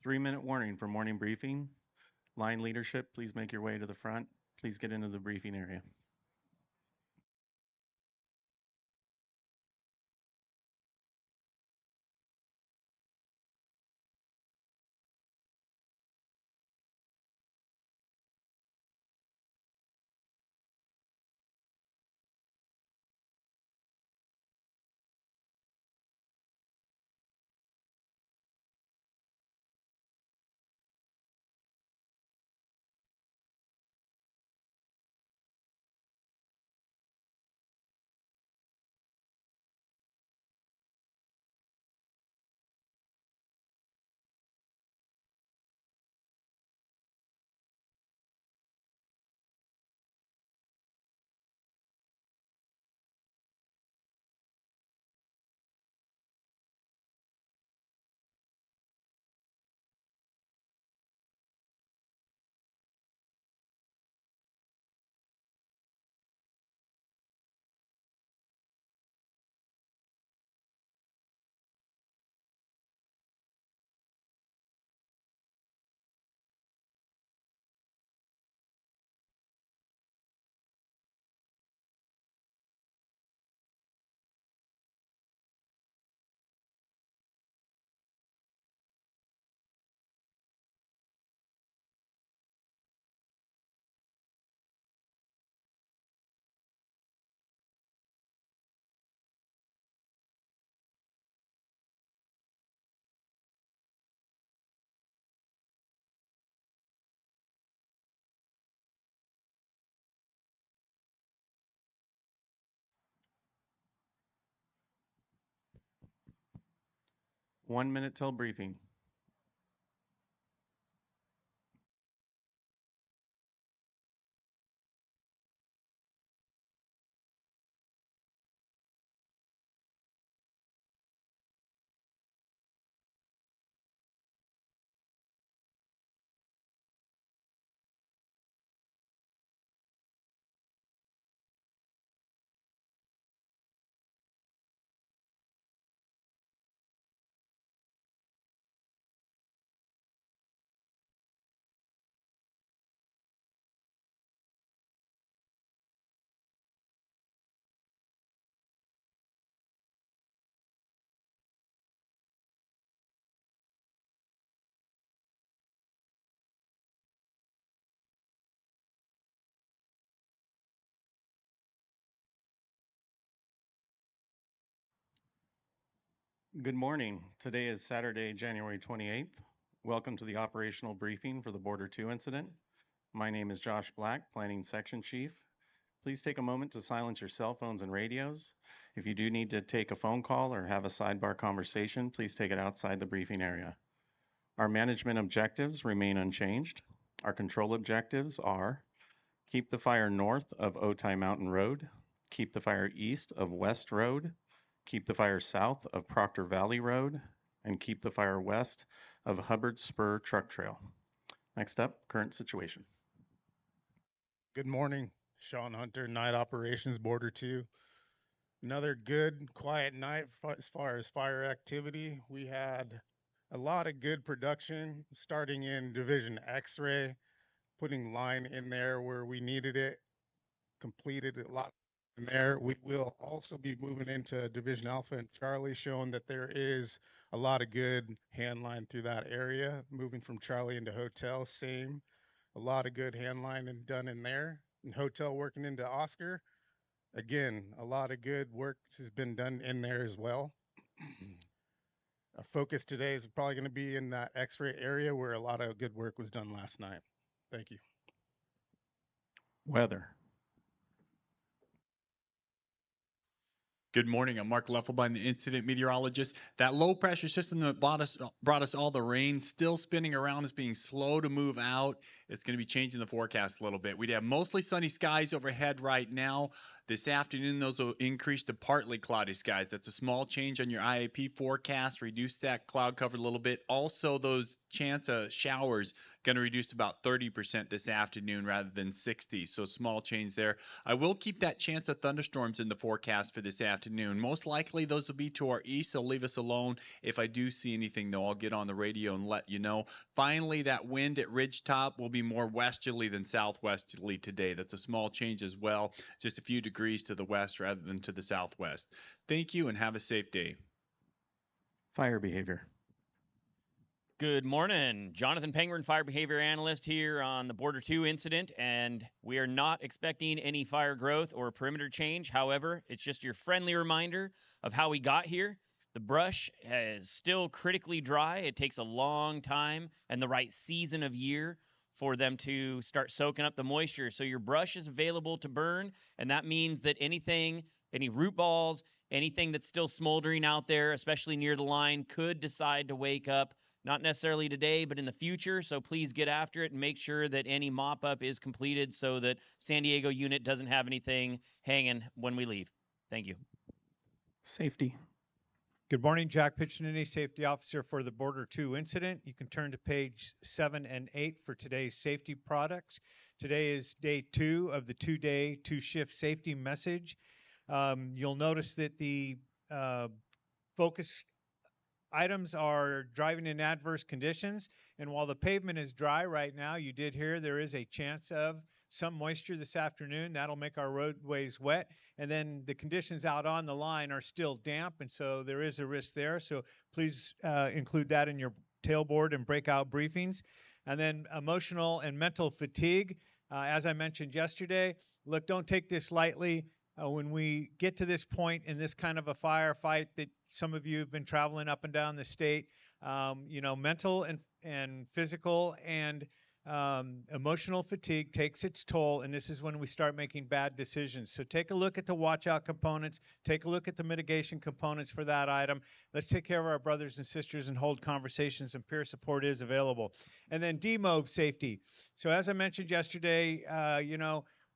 3-minute warning for morning briefing. Line leadership, please make your way to the front. Please get into the briefing area. One minute till briefing. Good morning. Today is Saturday, January 28th. Welcome to the operational briefing for the Border 2 incident. My name is Josh Black, Planning Section Chief. Please take a moment to silence your cell phones and radios. If you do need to take a phone call or have a sidebar conversation, please take it outside the briefing area. Our management objectives remain unchanged. Our control objectives are keep the fire north of Otay Mountain Road, keep the fire east of West Road, keep the fire south of Proctor Valley Road, and keep the fire west of Hubbard Spur Truck Trail. Next up, current situation. Good morning, Sean Hunter, Night Operations Border 2. Another good, quiet night as far as fire activity. We had a lot of good production starting in Division X-ray, putting line in there where we needed it, completed a lot in there. We will also be moving into Division Alpha and Charlie, showing that there is a lot of good hand line through that area. Moving from Charlie into Hotel, same. A lot of good hand line done in there. And Hotel working into Oscar. Again, a lot of good work has been done in there as well. Our focus today is probably going to be in that X-ray area where a lot of good work was done last night. Thank you. Weather. Good morning. I'm Mark Leffelbein, the incident meteorologist. That low pressure system that brought us all the rain still spinning around is being slow to move out. It's going to be changing the forecast a little bit. We'd have mostly sunny skies overhead right now. This afternoon, those will increase to partly cloudy skies. That's a small change on your IAP forecast, reduce that cloud cover a little bit. Also, those chance of showers going to reduce to about 30% this afternoon rather than 60. So small change there. I will keep that chance of thunderstorms in the forecast for this afternoon. Most likely those will be to our east, so leave us alone. If I do see anything though, I'll get on the radio and let you know. Finally, that wind at ridgetop will be more westerly than southwesterly today. That's a small change as well, just a few degrees to the west rather than to the southwest. Thank you and have a safe day. Fire behavior. Good morning. Jonathan Penguin, Fire Behavior Analyst here on the Border 2 incident, and we are not expecting any fire growth or perimeter change. However, it's just your friendly reminder of how we got here. The brush is still critically dry. It takes a long time and the right season of year for them to start soaking up the moisture. So your brush is available to burn, and that means that anything, any root balls, anything that's still smoldering out there, especially near the line, could decide to wake up. Not necessarily today, but in the future. So please get after it and make sure that any mop up is completed so that San Diego unit doesn't have anything hanging when we leave. Thank you. Safety. Good morning, Jack Piccinini, Safety Officer for the Border 2 incident. You can turn to page 7 and 8 for today's safety products. Today is day 2 of the 2-day, 2-shift safety message. You'll notice that the focus items are driving in adverse conditions. And while the pavement is dry right now, you did hear there is a chance of some moisture this afternoon. That'll make our roadways wet. And then the conditions out on the line are still damp. And so there is a risk there. So please include that in your tailboard and breakout briefings. And then emotional and mental fatigue. As I mentioned yesterday, look, don't take this lightly. When we get to this point in this kind of a firefight that some of you have been traveling up and down the state, mental and physical and emotional fatigue takes its toll, and this is when we start making bad decisions. So take a look at the watch out components, take a look at the mitigation components for that item. Let's take care of our brothers and sisters and hold conversations, and peer support is available. And then demob safety. So as I mentioned yesterday,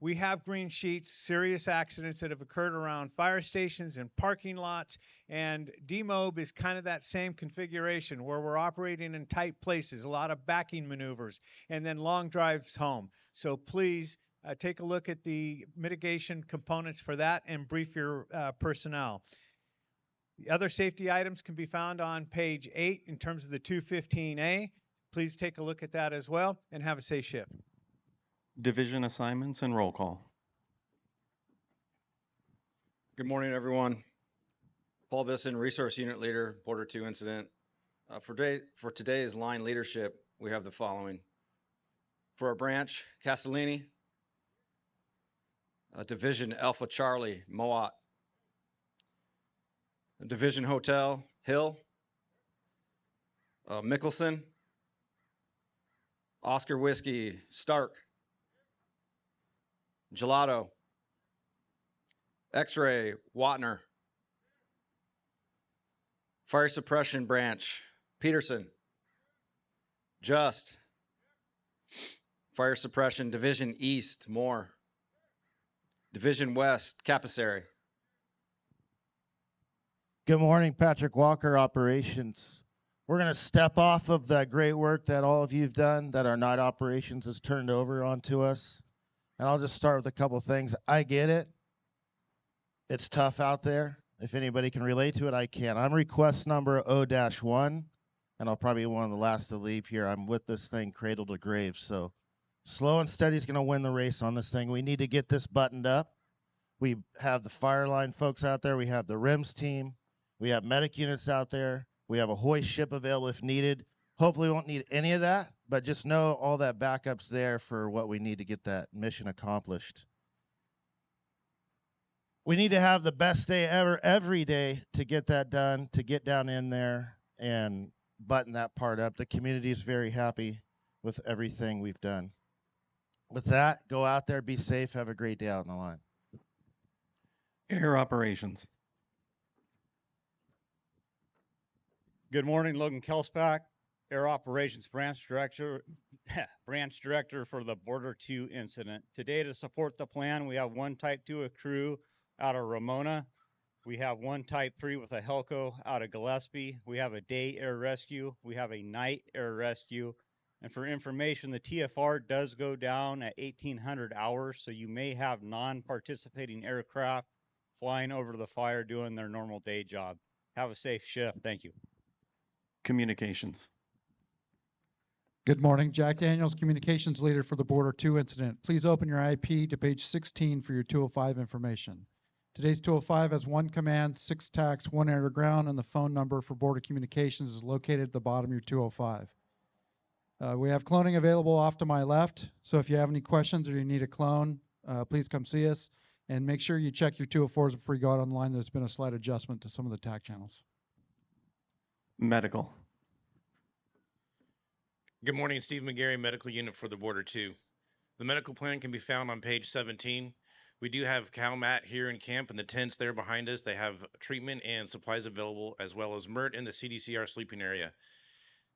we have green sheets, serious accidents that have occurred around fire stations and parking lots, and demob is kind of that same configuration where we're operating in tight places, a lot of backing maneuvers, and then long drives home. So please take a look at the mitigation components for that and brief your personnel. The other safety items can be found on page 8 in terms of the 215A. Please take a look at that as well, and have a safe shift. Division assignments and roll call. Good morning, everyone. Paul Bisson, Resource Unit Leader, Border 2 incident. For today's line leadership, we have the following. For our branch, Castellini, Division Alpha Charlie, Moat, Division Hotel, Hill, Mickelson, Oscar Whiskey, Stark, Gelato, X-Ray, Watner, Fire Suppression Branch, Peterson, Just, Fire Suppression Division East, Moore, Division West, Capissary. Good morning, Patrick Walker, Operations. We're going to step off of that great work that all of you have done, that our night operations has turned over onto us. And I'll just start with a couple things. I get it. It's tough out there. If anybody can relate to it, I can. I'm request number O-1, and I'll probably be one of the last to leave here. I'm with this thing cradle to grave. So slow and steady is going to win the race on this thing. We need to get this buttoned up. We have the fire line folks out there. We have the RIMS team. We have medic units out there. We have a hoist ship available if needed. Hopefully we won't need any of that, but just know all that backup's there for what we need to get that mission accomplished. We need to have the best day ever every day to get that done, to get down in there and button that part up. The community is very happy with everything we've done. With that, go out there, be safe, have a great day out on the line. Air operations. Good morning, Logan Kelsbach, Air Operations Branch Director, Branch Director for the Border 2 incident. Today, to support the plan, we have one Type 2 crew out of Ramona. We have one Type 3 with a Helco out of Gillespie. We have a day air rescue. We have a night air rescue. And for information, the TFR does go down at 1800 hours, so you may have non-participating aircraft flying over the fire doing their normal day job. Have a safe shift. Thank you. Communications. Good morning, Jack Daniels, Communications Leader for the Border 2 incident. Please open your IP to page 16 for your 205 information. Today's 205 has one command, 6 TACs, 1 air to ground, and the phone number for Border Communications is located at the bottom of your 205. We have cloning available off to my left, so if you have any questions or you need a clone, please come see us. And make sure you check your 204s before you go out online. There's been a slight adjustment to some of the TAC channels. Medical. Good morning, Steve McGarry, Medical Unit for the Border 2. The medical plan can be found on page 17. We do have CalMat here in camp, and the tents there behind us, they have treatment and supplies available, as well as MERT and the CDCR sleeping area.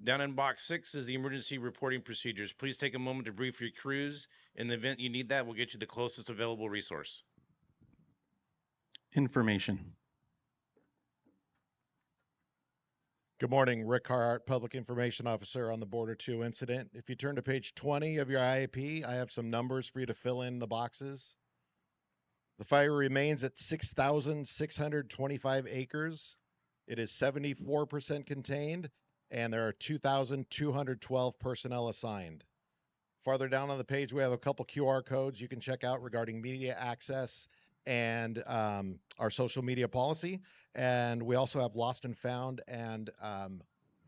Down in box 6 is the emergency reporting procedures. Please take a moment to brief your crews. In the event you need that, we'll get you the closest available resource. Information. Good morning, Rick Carhart, Public Information Officer on the Border 2 incident. If you turn to page 20 of your IAP, I have some numbers for you to fill in the boxes. The fire remains at 6,625 acres. It is 74% contained, and there are 2,212 personnel assigned. Farther down on the page, we have a couple QR codes you can check out regarding media access and our social media policy. And we also have lost and found, and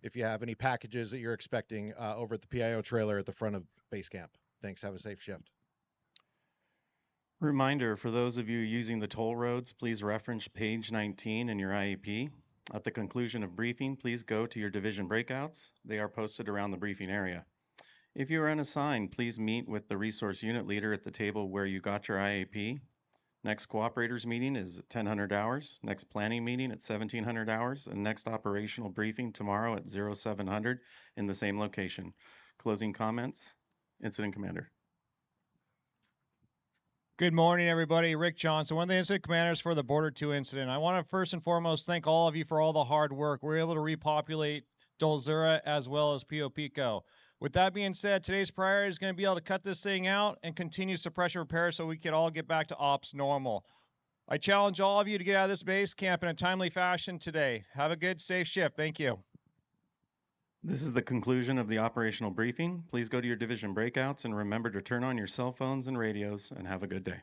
if you have any packages that you're expecting over at the PIO trailer at the front of base camp. Thanks. Have a safe shift. Reminder for those of you using the toll roads, please reference page 19 in your IEP. At the conclusion of briefing, please go to your division breakouts. They are posted around the briefing area. If you are unassigned, please meet with the resource unit leader at the table where you got your IAP. Next cooperators meeting is at 1000 hours, next planning meeting at 1700 hours, and next operational briefing tomorrow at 0700 in the same location. Closing comments, Incident Commander. Good morning, everybody. Rick Johnson, one of the incident commanders for the Border 2 incident. I want to first and foremost thank all of you for all the hard work. We're able to repopulate Dolzura as well as Pio Pico. With that being said, today's priority is going to be able to cut this thing out and continue suppression repair so we can all get back to ops normal. I challenge all of you to get out of this base camp in a timely fashion today. Have a good, safe shift. Thank you. This is the conclusion of the operational briefing. Please go to your division breakouts and remember to turn on your cell phones and radios, and have a good day.